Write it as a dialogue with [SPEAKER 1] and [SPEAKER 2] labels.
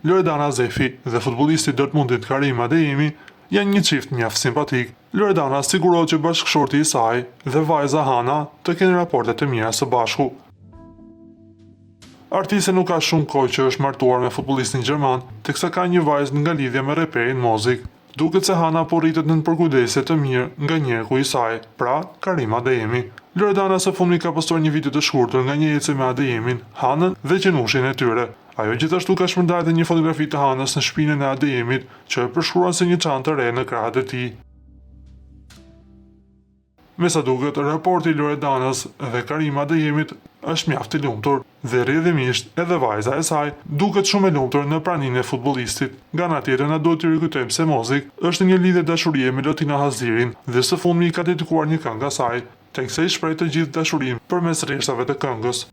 [SPEAKER 1] Loredana Zefi dhe futbollisti Dortmundit Karim Adeyemi janë një çift mjaft simpatik. Loredana sigurohet që bashkëshorti i saj dhe vajza Hana të kenë raporte të mira së bashku. Artiste nuk ka shumë kohë që është martuar me futbollistin gjerman, teksa ka një vajzë nga lidhja me reperin Mozik. Duket se Hana po rritet në përkujdesje të mirë nga njeriku i saj, pra Karim Adeyemi. Loredana së fundmi ka postuar një video të shkurtër nga një ecje me Adeyemin, Hanën dhe qenushin e tyre. Ajo gjithashtu ka shpërndarë një fotografi të Hanës në shpinën e Adeyemit, që e përshkruan si një çantë të re në krahët e tij. Me sa duket, raporti i Loredanës dhe Karim Adeyemit është mjaft i lumtur dhe rrjedhimisht edhe vajza e saj duket shumë e lumtur në praninë e futbollistit. Nga ana tjetër na duhet të rikujtojmë se Mozik është një lidhje dashurie me Lotina Hazirin dhe së fundmi i ka dedikuar një këngë asaj, teksa i shpreh të gjithë dashurinë përmes rreshtave të këngës.